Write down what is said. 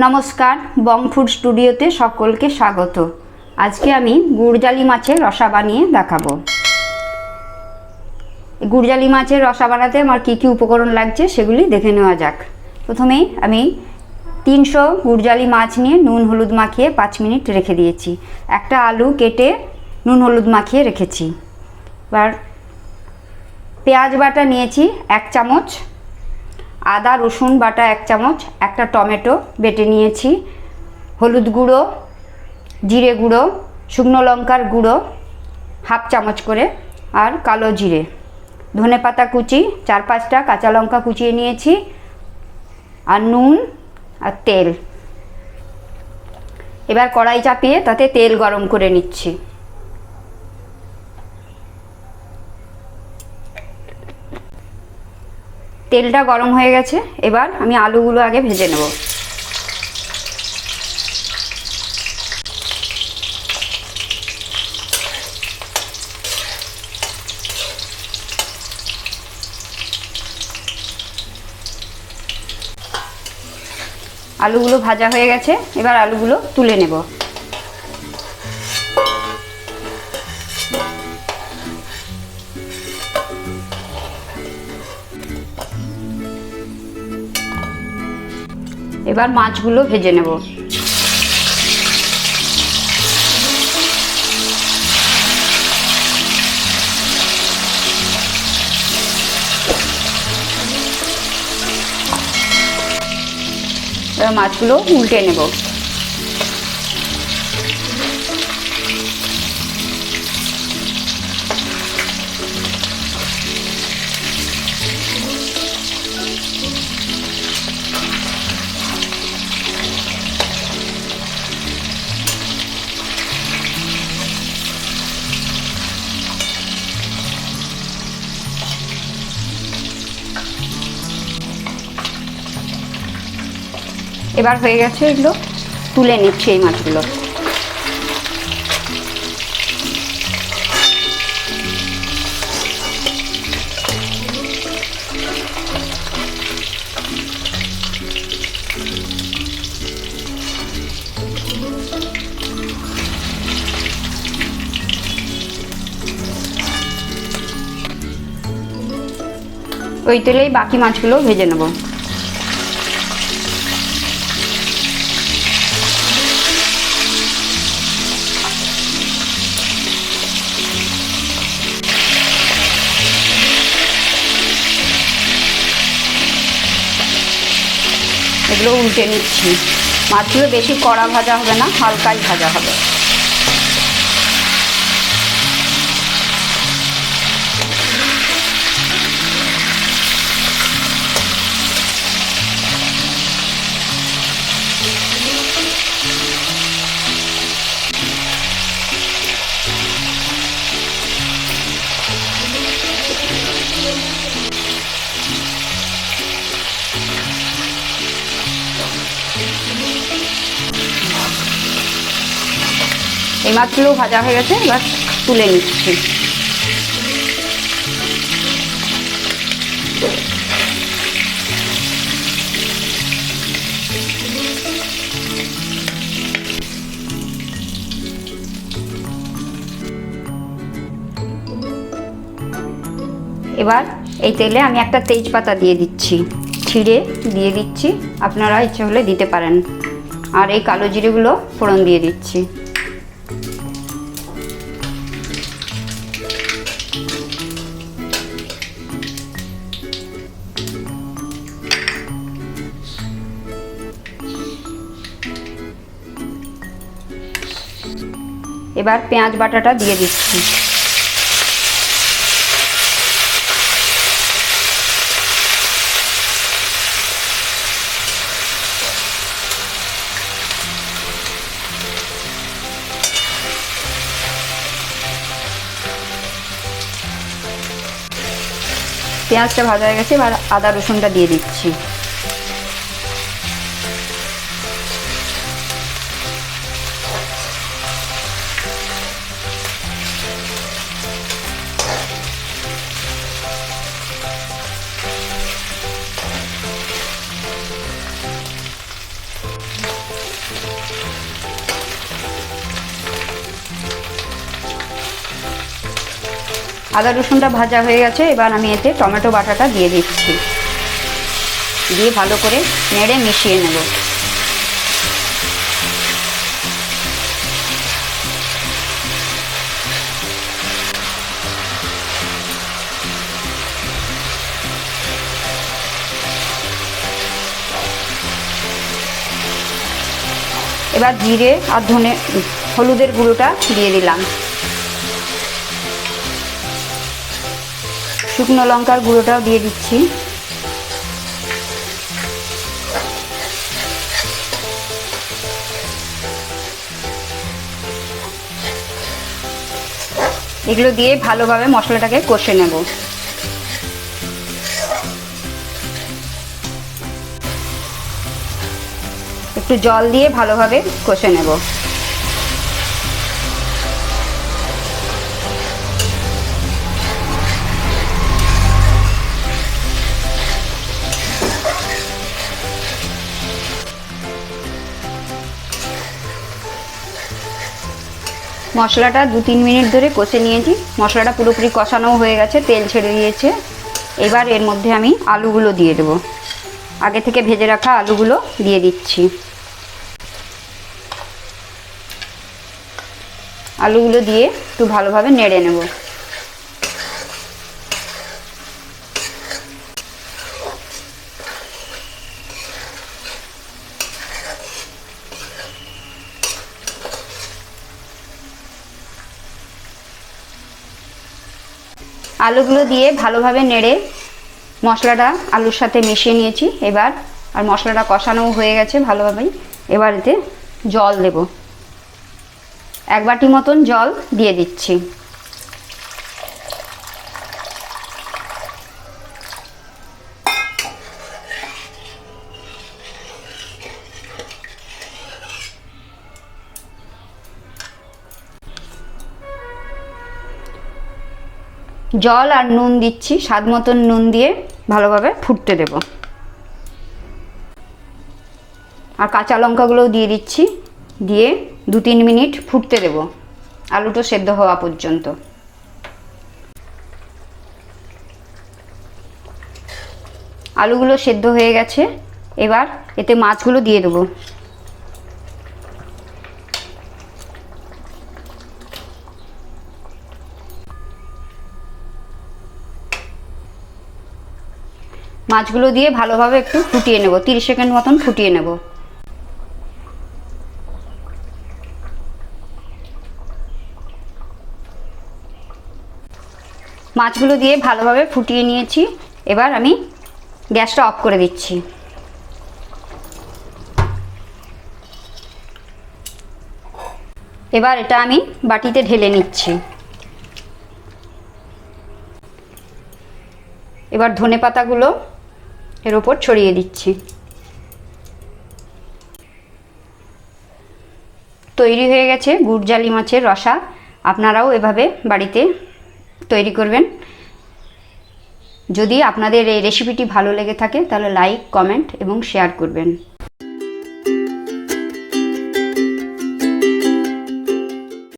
নমস্কার, বং ফুড স্টুডিওতে সকলকে স্বাগত। আজকে আমি গুড়জালি মাছের রসা বানিয়ে দেখাবো। গুড়জালি মাছের রসা বানাতে আমার কী কী উপকরণ লাগছে সেগুলি দেখে নেওয়া যাক। প্রথমেই আমি 300 গুড়জালি মাছ নিয়ে নুন হলুদ মাখিয়ে 5 মিনিট রেখে দিয়েছি। একটা আলু কেটে নুন হলুদ মাখিয়ে রেখেছি। এবার পেঁয়াজ বাটা নিয়েছি 1 চামচ, আদা রসুন বাটা 1 চামচ, একটা টমেটো বেটে নিয়েছি, হলুদ গুঁড়ো, জিরে গুঁড়ো, শুকনো লঙ্কার গুঁড়ো 1/2 চামচ করে, আর কালো জিরে, ধনেপাতা কুচি 4-5টা, কাঁচা লঙ্কা কুচিয়ে নিয়েছি, আর নুন আর তেল। এবার কড়াই চাপিয়ে তাতে তেল গরম করে নিচ্ছি। তেলটা গরম হয়ে গেছে, এবার আমি আলুগুলো আগে ভেজে নেব। আলুগুলো ভাজা হয়ে গেছে, এবার আলুগুলো তুলে নেব। এবার মাছগুলো ভেজে নেব। এবার মাছগুলো উল্টে নেব। এবার হয়ে গেছে, এগুলো তুলে নিচ্ছি এই মাছগুলো। ওই তেলেই বাকি মাছগুলো ভেজে নেব। এগুলো উল্টে নিচ্ছি। মাছগুলো বেশি কড়া ভাজা হবে না, হালকাই ভাজা হবে। এই মাছগুলো ভাজা হয়ে গেছে, এবার তুলে নিচ্ছি। এবার এই তেলে আমি একটা তেজপাতা দিয়ে দিচ্ছি, ছিঁড়ে দিয়ে দিচ্ছি, আপনারা ইচ্ছে হলে দিতে পারেন। আর এই কালো জিরেগুলো ফোড়ন দিয়ে দিচ্ছি। এবার পেঁয়াজ বাটাটা দিয়ে দিচ্ছি। পেঁয়াজটা ভাজা হয়ে গেছে, এবার আদা রসুনটা দিয়ে দিচ্ছি। আদা রসুনটা ভাজা হয়ে গেছে, এবার আমি এতে টমেটো বাটাটা দিয়ে দিচ্ছি, দিয়ে ভালো করে নেড়ে মিশিয়ে নেব। এবার জিরে আর হলুদের গুঁড়োটা দিয়ে দিলাম, শুকনো লঙ্কার গুঁড়োটাও দিয়ে দিচ্ছি। এগুলো দিয়ে ভালোভাবে মশলাটাকে কষে নেব। একটু জল দিয়ে ভালোভাবে কষে নেব। মশলাটা 2-3 মিনিট ধরে কষে নিয়েছি, মশলাটা পুরোপুরি কষানো হয়ে গেছে, তেল ছেড়ে দিয়েছে। এবার এর মধ্যে আমি আলুগুলো দিয়ে দেবো, আগে থেকে ভেজে রাখা আলুগুলো দিয়ে দিচ্ছি। আলুগুলো দিয়ে একটু ভালোভাবে নেড়ে নেব। আলুগুলো দিয়ে ভালোভাবে নেড়ে মশলাটা আলুর সাথে মিশিয়ে নিয়েছি। এবার আর মশলাটা কষানো হয়ে গেছে ভালোভাবেই। এবার এতে জল দেব, 1 বাটি মতন জল দিয়ে দিচ্ছি। জল আর নুন দিচ্ছি, স্বাদ মতন নুন দিয়ে ভালোভাবে ফুটতে দেব। আর কাঁচা লঙ্কাগুলোও দিয়ে দিচ্ছি, দিয়ে 2-3 মিনিট ফুটতে দেব, আলুটা সেদ্ধ হওয়া পর্যন্ত। আলুগুলো সেদ্ধ হয়ে গেছে, এবার এতে মাছগুলো দিয়ে দেবো। মাছগুলো দিয়ে ভালোভাবে একটু ফুটিয়ে নেব, 30 সেকেন্ড মতন ফুটিয়ে নেব। মাছগুলো দিয়ে ভালোভাবে ফুটিয়ে নিয়েছি, এবার আমি গ্যাসটা অফ করে দিচ্ছি। এবার এটা আমি বাটিতে ঢেলে নিচ্ছি। এবার ধনেপাতাগুলো এর ওপর ছড়িয়ে দিচ্ছি। তৈরি হয়ে গেছে গুরজালি মাছের রসা। আপনারাও এভাবে বাড়িতে তৈরি করবেন। যদি আপনাদের এই রেসিপিটি ভালো লেগে থাকে তাহলে লাইক, কমেন্ট এবং শেয়ার করবেন।